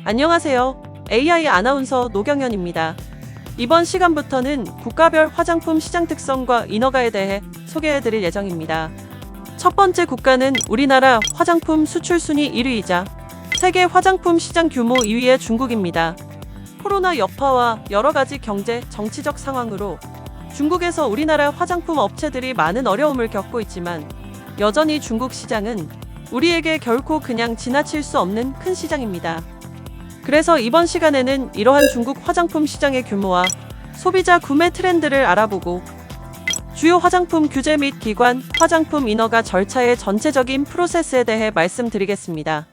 안녕하세요. AI 아나운서 노경현입니다. 이번 시간부터는 국가별 화장품 시장 특성과 인허가에 대해 소개해드릴 예정입니다. 첫 번째 국가는 우리나라 화장품 수출 순위 1위이자 세계 화장품 시장 규모 2위의 중국입니다. 코로나 여파와 여러 가지 경제, 정치적 상황으로 중국에서 우리나라 화장품 업체들이 많은 어려움을 겪고 있지만 여전히 중국 시장은 우리에게 결코 그냥 지나칠 수 없는 큰 시장입니다. 그래서 이번 시간에는 이러한 중국 화장품 시장의 규모와 소비자 구매 트렌드를 알아보고 주요 화장품 규제 및 기관, 화장품 인허가 절차의 전체적인 프로세스에 대해 말씀드리겠습니다.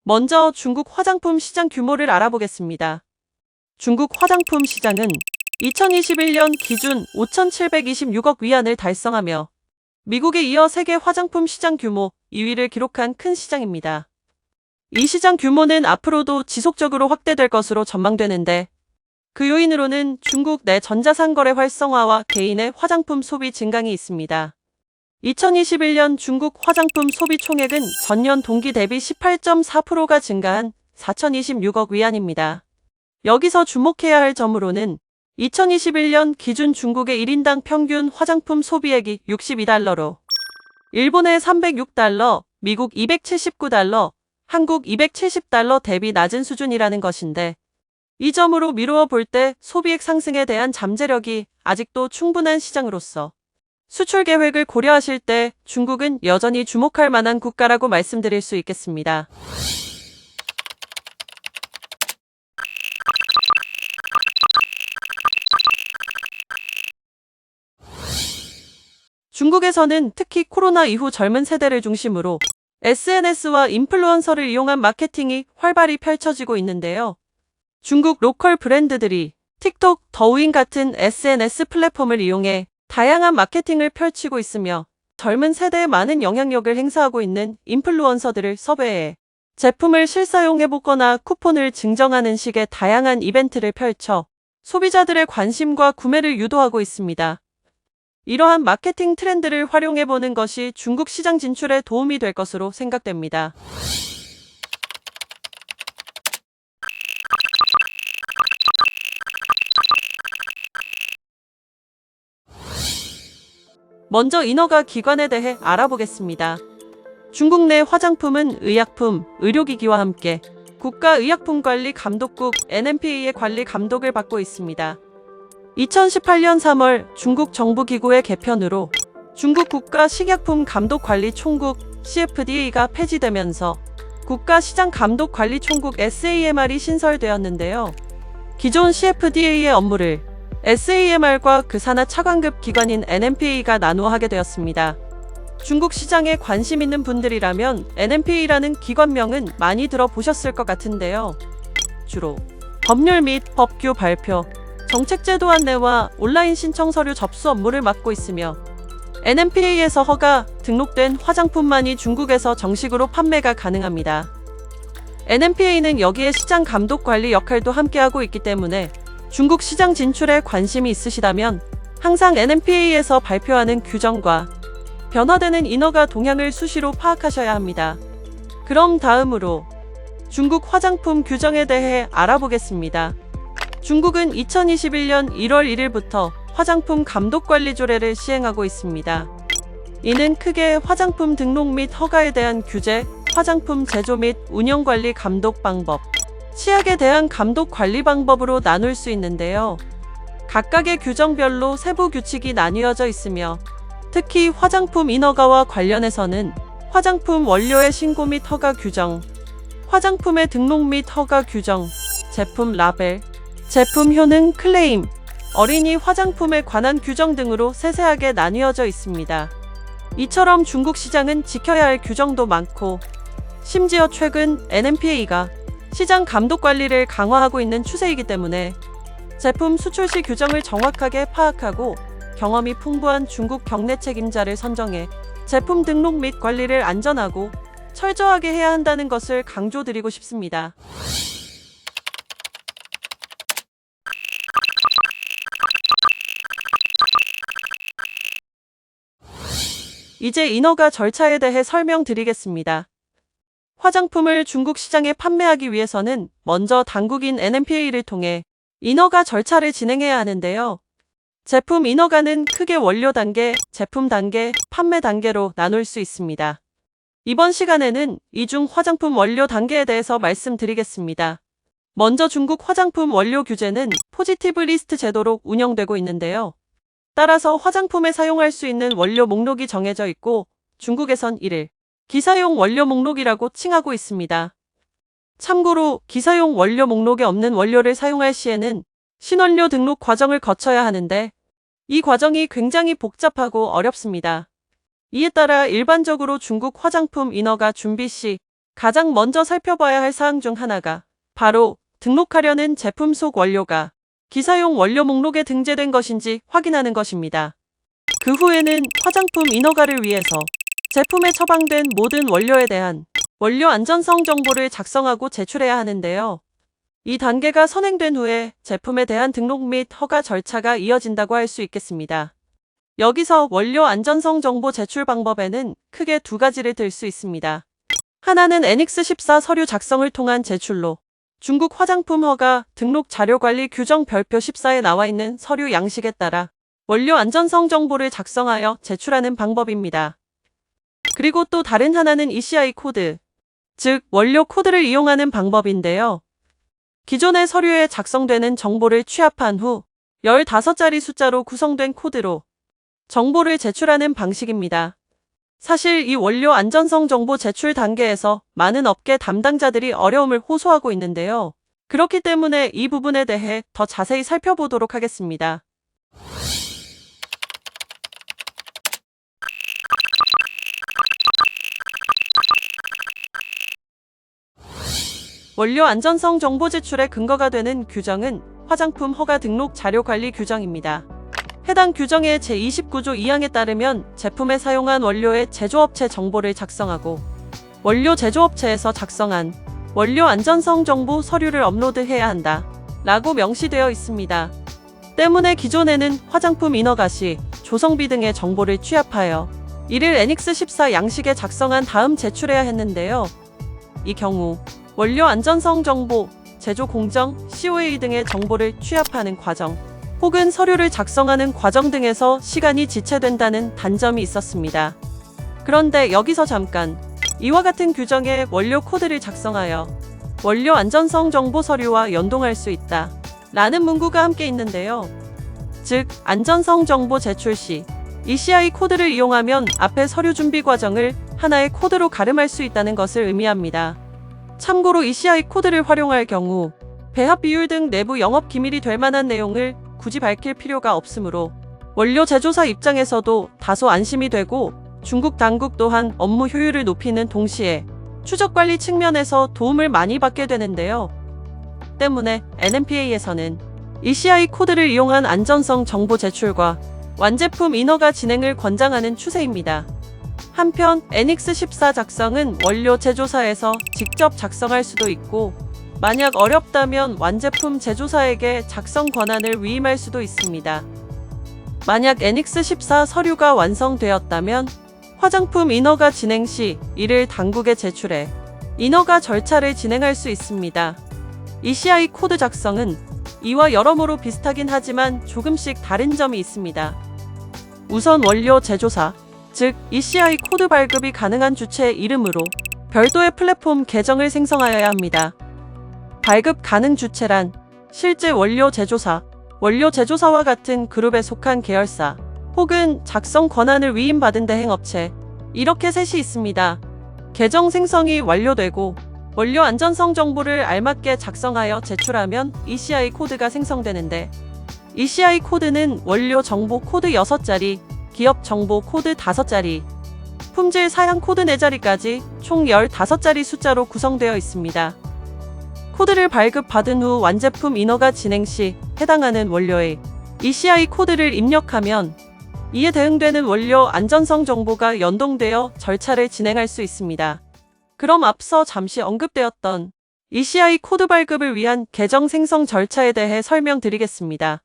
먼저 중국 화장품 시장 규모를 알아보겠습니다. 중국 화장품 시장은 2021년 기준 5,726억 위안을 달성하며 미국에 이어 세계 화장품 시장 규모 2위를 기록한 큰 시장입니다. 이 시장 규모는 앞으로도 지속적으로 확대될 것으로 전망되는데 그 요인으로는 중국 내 전자상거래 활성화와 개인의 화장품 소비 증강이 있습니다. 2021년 중국 화장품 소비 총액은 전년 동기 대비 18.4%가 증가한 4,026억 위안입니다. 여기서 주목해야 할 점으로는 2021년 기준 중국의 1인당 평균 화장품 소비액이 62달러로 일본의 306달러, 미국 279달러, 한국 270달러 대비 낮은 수준이라는 것인데 이 점으로 미루어 볼 때 소비액 상승에 대한 잠재력이 아직도 충분한 시장으로서 수출 계획을 고려하실 때 중국은 여전히 주목할 만한 국가라고 말씀드릴 수 있겠습니다. 중국에서는 특히 코로나 이후 젊은 세대를 중심으로 SNS와 인플루언서를 이용한 마케팅이 활발히 펼쳐지고 있는데요. 중국 로컬 브랜드들이 틱톡, 더우인 같은 SNS 플랫폼을 이용해 다양한 마케팅을 펼치고 있으며 젊은 세대에 많은 영향력을 행사하고 있는 인플루언서들을 섭외해 제품을 실사용해보거나 쿠폰을 증정하는 식의 다양한 이벤트를 펼쳐 소비자들의 관심과 구매를 유도하고 있습니다. 이러한 마케팅 트렌드를 활용해보는 것이 중국 시장 진출에 도움이 될 것으로 생각됩니다. 먼저 인허가 기관에 대해 알아보겠습니다. 중국 내 화장품은 의약품, 의료기기와 함께 국가의약품관리감독국 NMPA의 관리 감독을 받고 있습니다. 2018년 3월 중국 정부기구의 개편으로 중국 국가식약품감독관리총국 CFDA가 폐지되면서 국가시장감독관리총국 SAMR이 신설되었는데요. 기존 CFDA의 업무를 SAMR과 그 산하 차관급 기관인 NMPA가 나누어 하게 되었습니다. 중국 시장에 관심 있는 분들이라면 NMPA라는 기관명은 많이 들어보셨을 것 같은데요. 주로 법률 및 법규 발표, 정책제도 안내와 온라인 신청 서류 접수 업무를 맡고 있으며 NMPA에서 허가, 등록된 화장품만이 중국에서 정식으로 판매가 가능합니다. NMPA는 여기에 시장 감독 관리 역할도 함께하고 있기 때문에 중국 시장 진출에 관심이 있으시다면 항상 NMPA에서 발표하는 규정과 변화되는 인허가 동향을 수시로 파악하셔야 합니다. 그럼 다음으로 중국 화장품 규정에 대해 알아보겠습니다. 중국은 2021년 1월 1일부터 화장품 감독관리 조례를 시행하고 있습니다. 이는 크게 화장품 등록 및 허가에 대한 규제, 화장품 제조 및 운영관리 감독 방법, 치약에 대한 감독 관리 방법으로 나눌 수 있는데요. 각각의 규정별로 세부 규칙이 나뉘어져 있으며 특히 화장품 인허가와 관련해서는 화장품 원료의 신고 및 허가 규정, 화장품의 등록 및 허가 규정, 제품 라벨, 제품 효능 클레임, 어린이 화장품에 관한 규정 등으로 세세하게 나뉘어져 있습니다. 이처럼 중국 시장은 지켜야 할 규정도 많고 심지어 최근 NMPA가 시장 감독 관리를 강화하고 있는 추세이기 때문에 제품 수출 시 규정을 정확하게 파악하고 경험이 풍부한 중국 경내 책임자를 선정해 제품 등록 및 관리를 안전하고 철저하게 해야 한다는 것을 강조드리고 싶습니다. 이제 인허가 절차에 대해 설명드리겠습니다. 화장품을 중국 시장에 판매하기 위해서는 먼저 당국인 NMPA를 통해 인허가 절차를 진행해야 하는데요. 제품 인허가는 크게 원료 단계, 제품 단계, 판매 단계로 나눌 수 있습니다. 이번 시간에는 이중 화장품 원료 단계에 대해서 말씀드리겠습니다. 먼저 중국 화장품 원료 규제는 포지티브 리스트 제도로 운영되고 있는데요. 따라서 화장품에 사용할 수 있는 원료 목록이 정해져 있고 중국에선 이를 기사용 원료 목록이라고 칭하고 있습니다. 참고로 기사용 원료 목록에 없는 원료를 사용할 시에는 신원료 등록 과정을 거쳐야 하는데 이 과정이 굉장히 복잡하고 어렵습니다. 이에 따라 일반적으로 중국 화장품 인허가 준비 시 가장 먼저 살펴봐야 할 사항 중 하나가 바로 등록하려는 제품 속 원료가 기사용 원료 목록에 등재된 것인지 확인하는 것입니다. 그 후에는 화장품 인허가를 위해서 제품에 처방된 모든 원료에 대한 원료 안전성 정보를 작성하고 제출해야 하는데요. 이 단계가 선행된 후에 제품에 대한 등록 및 허가 절차가 이어진다고 할 수 있겠습니다. 여기서 원료 안전성 정보 제출 방법에는 크게 두 가지를 들 수 있습니다. 하나는 애닉스 14 서류 작성을 통한 제출로 중국 화장품 허가 등록 자료관리 규정 별표 14에 나와 있는 서류 양식에 따라 원료 안전성 정보를 작성하여 제출하는 방법입니다. 그리고 또 다른 하나는 ECI 코드, 즉 원료 코드를 이용하는 방법인데요. 기존의 서류에 작성되는 정보를 취합한 후 15자리 숫자로 구성된 코드로 정보를 제출하는 방식입니다. 사실 이 원료 안전성 정보 제출 단계에서 많은 업계 담당자들이 어려움을 호소하고 있는데요. 그렇기 때문에 이 부분에 대해 더 자세히 살펴보도록 하겠습니다. 원료 안전성 정보 제출의 근거가 되는 규정은 화장품 허가 등록 자료 관리 규정입니다. 해당 규정의 제29조 2항에 따르면 제품에 사용한 원료의 제조업체 정보를 작성하고 원료 제조업체에서 작성한 원료 안전성 정보 서류를 업로드해야 한다 라고 명시되어 있습니다. 때문에 기존에는 화장품 인허가 시 조성비 등의 정보를 취합하여 이를 애닉스 14 양식에 작성한 다음 제출해야 했는데요. 이 경우 원료 안전성 정보, 제조 공정, COA 등의 정보를 취합하는 과정 혹은 서류를 작성하는 과정 등에서 시간이 지체된다는 단점이 있었습니다. 그런데 여기서 잠깐 이와 같은 규정에 원료 코드를 작성하여 원료 안전성 정보 서류와 연동할 수 있다 라는 문구가 함께 있는데요. 즉 안전성 정보 제출 시 ECI 코드를 이용하면 앞의 서류 준비 과정을 하나의 코드로 가름할 수 있다는 것을 의미합니다. 참고로 ECI 코드를 활용할 경우 배합 비율 등 내부 영업 기밀이 될 만한 내용을 굳이 밝힐 필요가 없으므로 원료 제조사 입장에서도 다소 안심이 되고 중국 당국 또한 업무 효율을 높이는 동시에 추적 관리 측면에서 도움을 많이 받게 되는데요. 때문에 NMPA에서는 ECI 코드를 이용한 안전성 정보 제출과 완제품 인허가 진행을 권장하는 추세입니다. 한편 애닉스 14 작성은 원료 제조사에서 직접 작성할 수도 있고 만약 어렵다면 완제품 제조사에게 작성 권한을 위임할 수도 있습니다. 만약 애닉스 14 서류가 완성되었다면 화장품 인허가 진행 시 이를 당국에 제출해 인허가 절차를 진행할 수 있습니다. ECI 코드 작성은 이와 여러모로 비슷하긴 하지만 조금씩 다른 점이 있습니다. 우선 원료 제조사, 즉 ECI 코드 발급이 가능한 주체의 이름으로 별도의 플랫폼 계정을 생성하여야 합니다. 발급 가능 주체란 실제 원료 제조사, 원료 제조사와 같은 그룹에 속한 계열사 혹은 작성 권한을 위임받은 대행업체 이렇게 셋이 있습니다. 계정 생성이 완료되고 원료 안전성 정보를 알맞게 작성하여 제출하면 ECI 코드가 생성되는데 ECI 코드는 원료 정보 코드 6자리, 기업 정보 코드 5자리, 품질 사양 코드 4자리까지 총 15자리 숫자로 구성되어 있습니다. 코드를 발급받은 후 완제품 인허가 진행 시 해당하는 원료의 ECI 코드를 입력하면 이에 대응되는 원료 안전성 정보가 연동되어 절차를 진행할 수 있습니다. 그럼 앞서 잠시 언급되었던 ECI 코드 발급을 위한 계정 생성 절차에 대해 설명드리겠습니다.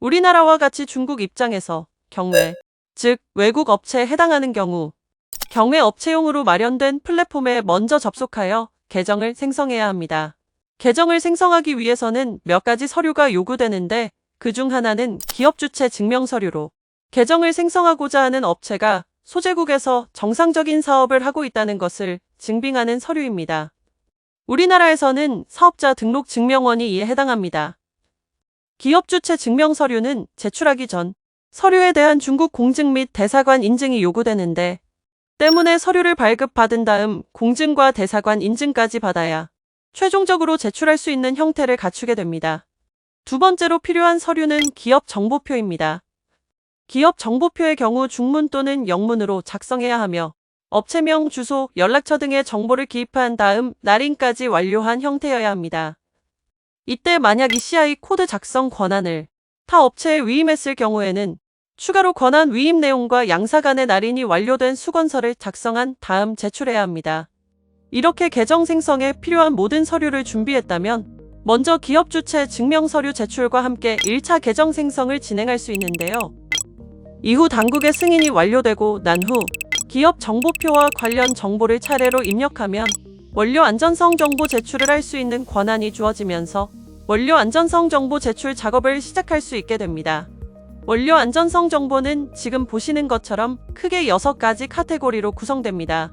우리나라와 같이 중국 입장에서 경우에 즉 외국 업체에 해당하는 경우 경외 업체용으로 마련된 플랫폼에 먼저 접속하여 계정을 생성해야 합니다. 계정을 생성하기 위해서는 몇 가지 서류가 요구되는데 그중 하나는 기업 주체 증명 서류로 계정을 생성하고자 하는 업체가 소재국에서 정상적인 사업을 하고 있다는 것을 증빙하는 서류입니다. 우리나라에서는 사업자 등록 증명원이 이에 해당합니다. 기업 주체 증명 서류는 제출하기 전 서류에 대한 중국 공증 및 대사관 인증이 요구되는데 때문에 서류를 발급받은 다음 공증과 대사관 인증까지 받아야 최종적으로 제출할 수 있는 형태를 갖추게 됩니다. 두 번째로 필요한 서류는 기업 정보표입니다. 기업 정보표의 경우 중문 또는 영문으로 작성해야 하며 업체명, 주소, 연락처 등의 정보를 기입한 다음 날인까지 완료한 형태여야 합니다. 이때 만약 ECI 코드 작성 권한을 타 업체에 위임했을 경우에는 추가로 권한 위임 내용과 양사 간의 날인이 완료된 수건서를 작성한 다음 제출해야 합니다. 이렇게 계정 생성에 필요한 모든 서류를 준비했다면 먼저 기업 주체 증명 서류 제출과 함께 1차 계정 생성을 진행할 수 있는데요. 이후 당국의 승인이 완료되고 난 후 기업 정보표와 관련 정보를 차례로 입력하면 원료 안전성 정보 제출을 할 수 있는 권한이 주어지면서 원료 안전성 정보 제출 작업을 시작할 수 있게 됩니다. 원료 안전성 정보는 지금 보시는 것처럼 크게 6가지 카테고리로 구성됩니다.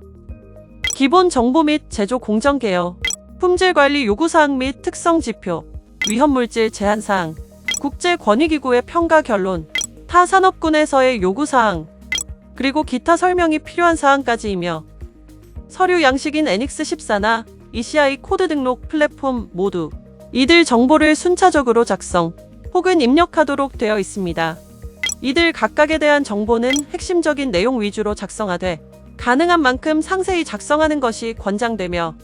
기본 정보 및 제조 공정 개요, 품질 관리 요구사항 및 특성 지표, 위험물질 제한사항, 국제권익기구의 평가 결론, 타 산업군에서의 요구사항, 그리고 기타 설명이 필요한 사항까지이며 서류 양식인 애닉스 14나 ECI 코드 등록 플랫폼 모두 이들 정보를 순차적으로 작성 혹은 입력하도록 되어 있습니다. 이들 각각에 대한 정보는 핵심적인 내용 위주로 작성하되 가능한 만큼 상세히 작성하는 것이 권장되며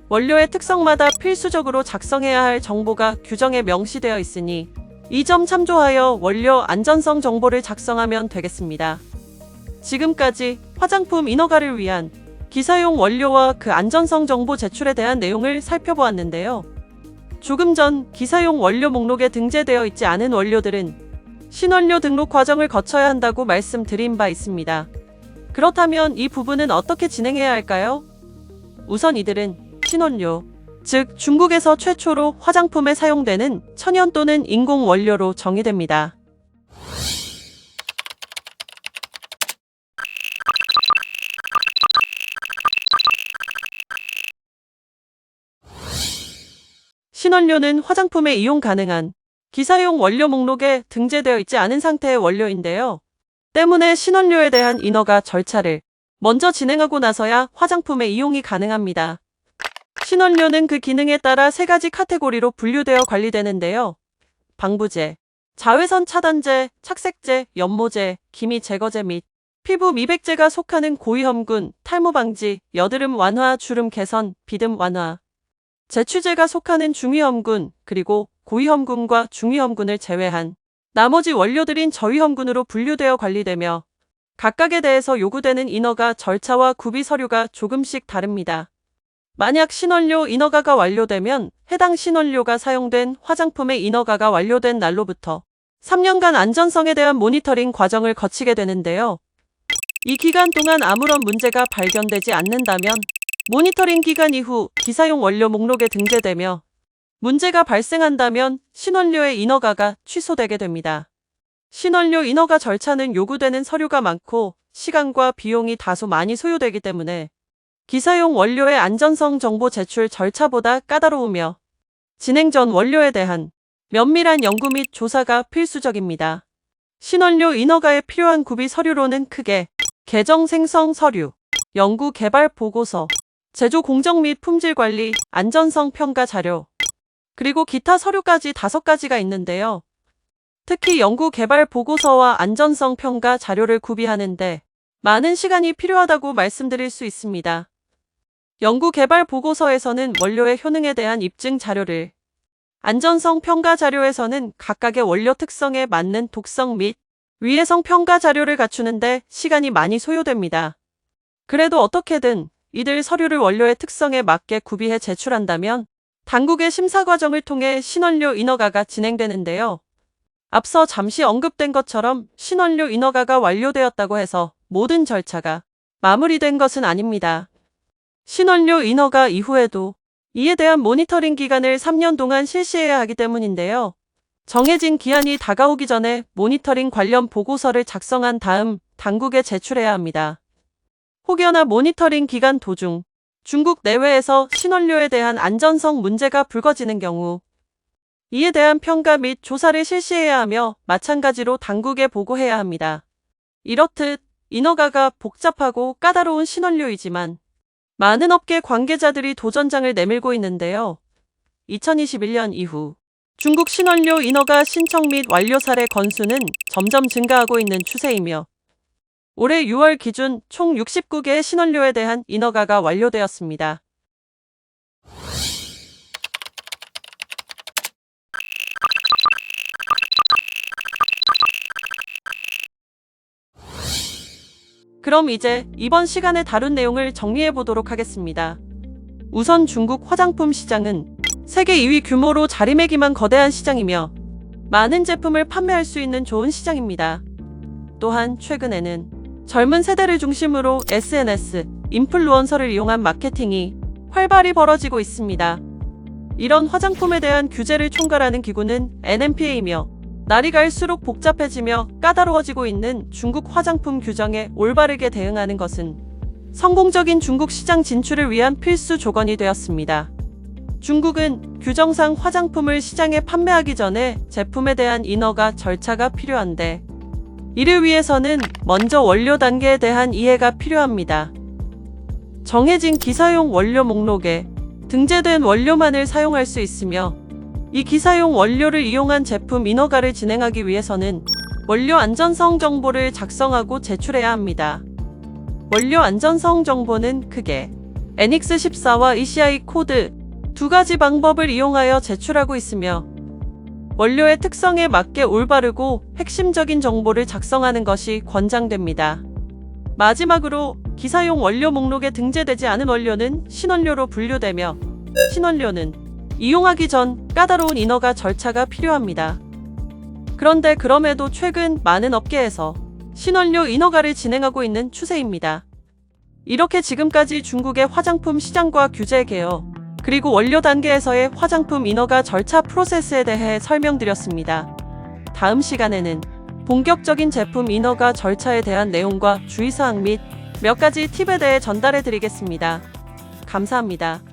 원료의 특성마다 필수적으로 작성해야 할 정보가 규정에 명시되어 있으니 이 점 참조하여 원료 안전성 정보를 작성하면 되겠습니다. 지금까지 화장품 인허가를 위한 기사용 원료와 그 안전성 정보 제출에 대한 내용을 살펴보았는데요. 조금 전 기사용 원료 목록에 등재되어 있지 않은 원료들은 신원료 등록 과정을 거쳐야 한다고 말씀드린 바 있습니다. 그렇다면 이 부분은 어떻게 진행해야 할까요? 우선 이들은 신원료, 즉 중국에서 최초로 화장품에 사용되는 천연 또는 인공 원료로 정의됩니다. 신원료는 화장품에 이용 가능한 기사용 원료 목록에 등재되어 있지 않은 상태의 원료인데요. 때문에 신원료에 대한 인허가 절차를 먼저 진행하고 나서야 화장품에 이용이 가능합니다. 신원료는 그 기능에 따라 3가지 카테고리로 분류되어 관리되는데요. 방부제, 자외선 차단제, 착색제, 연모제, 기미 제거제 및 피부 미백제가 속하는 고위험군, 탈모 방지, 여드름 완화, 주름 개선, 비듬 완화, 제취제가 속하는 중위험군, 그리고 고위험군과 중위험군을 제외한 나머지 원료들인 저위험군으로 분류되어 관리되며 각각에 대해서 요구되는 인허가 절차와 구비 서류가 조금씩 다릅니다. 만약 신원료 인허가가 완료되면 해당 신원료가 사용된 화장품의 인허가가 완료된 날로부터 3년간 안전성에 대한 모니터링 과정을 거치게 되는데요. 이 기간 동안 아무런 문제가 발견되지 않는다면 모니터링 기간 이후 기사용 원료 목록에 등재되며 문제가 발생한다면 신원료의 인허가가 취소되게 됩니다. 신원료 인허가 절차는 요구되는 서류가 많고 시간과 비용이 다소 많이 소요되기 때문에 기사용 원료의 안전성 정보 제출 절차보다 까다로우며 진행 전 원료에 대한 면밀한 연구 및 조사가 필수적입니다. 신원료 인허가에 필요한 구비 서류로는 크게 계정 생성 서류, 연구 개발 보고서, 제조 공정 및 품질 관리, 안전성 평가 자료, 그리고 기타 서류까지 5가지가 있는데요. 특히 연구 개발 보고서와 안전성 평가 자료를 구비하는데 많은 시간이 필요하다고 말씀드릴 수 있습니다. 연구 개발 보고서에서는 원료의 효능에 대한 입증 자료를, 안전성 평가 자료에서는 각각의 원료 특성에 맞는 독성 및 위해성 평가 자료를 갖추는데 시간이 많이 소요됩니다. 그래도 어떻게든 이들 서류를 원료의 특성에 맞게 구비해 제출한다면 당국의 심사 과정을 통해 신원료 인허가가 진행되는데요. 앞서 잠시 언급된 것처럼 신원료 인허가가 완료되었다고 해서 모든 절차가 마무리된 것은 아닙니다. 신원료 인허가 이후에도 이에 대한 모니터링 기간을 3년 동안 실시해야 하기 때문인데요. 정해진 기한이 다가오기 전에 모니터링 관련 보고서를 작성한 다음 당국에 제출해야 합니다. 혹여나 모니터링 기간 도중 중국 내외에서 신원료에 대한 안전성 문제가 불거지는 경우 이에 대한 평가 및 조사를 실시해야 하며 마찬가지로 당국에 보고해야 합니다. 이렇듯 인허가가 복잡하고 까다로운 신원료이지만 많은 업계 관계자들이 도전장을 내밀고 있는데요. 2021년 이후 중국 신원료 인허가 신청 및 완료 사례 건수는 점점 증가하고 있는 추세이며 올해 6월 기준 총 69개의 신원료에 대한 인허가가 완료되었습니다. 그럼 이제 이번 시간에 다룬 내용을 정리해 보도록 하겠습니다. 우선 중국 화장품 시장은 세계 2위 규모로 자리매김한 거대한 시장이며 많은 제품을 판매할 수 있는 좋은 시장입니다. 또한 최근에는 젊은 세대를 중심으로 SNS, 인플루언서를 이용한 마케팅이 활발히 벌어지고 있습니다. 이런 화장품에 대한 규제를 총괄하는 기구는 NMPA이며 날이 갈수록 복잡해지며 까다로워지고 있는 중국 화장품 규정에 올바르게 대응하는 것은 성공적인 중국 시장 진출을 위한 필수 조건이 되었습니다. 중국은 규정상 화장품을 시장에 판매하기 전에 제품에 대한 인허가 절차가 필요한데 이를 위해서는 먼저 원료 단계에 대한 이해가 필요합니다. 정해진 기사용 원료 목록에 등재된 원료만을 사용할 수 있으며 이 기사용 원료를 이용한 제품 인허가를 진행하기 위해서는 원료 안전성 정보를 작성하고 제출해야 합니다. 원료 안전성 정보는 크게 NX14와 ECI 코드 두 가지 방법을 이용하여 제출하고 있으며 원료의 특성에 맞게 올바르고 핵심적인 정보를 작성하는 것이 권장됩니다. 마지막으로 기사용 원료 목록에 등재되지 않은 원료는 신원료로 분류되며 신원료는 이용하기 전 까다로운 인허가 절차가 필요합니다. 그런데 그럼에도 최근 많은 업계에서 신원료 인허가를 진행하고 있는 추세입니다. 이렇게 지금까지 중국의 화장품 시장과 규제 개혁, 그리고 원료 단계에서의 화장품 인허가 절차 프로세스에 대해 설명드렸습니다. 다음 시간에는 본격적인 제품 인허가 절차에 대한 내용과 주의사항 및 몇 가지 팁에 대해 전달해 드리겠습니다. 감사합니다.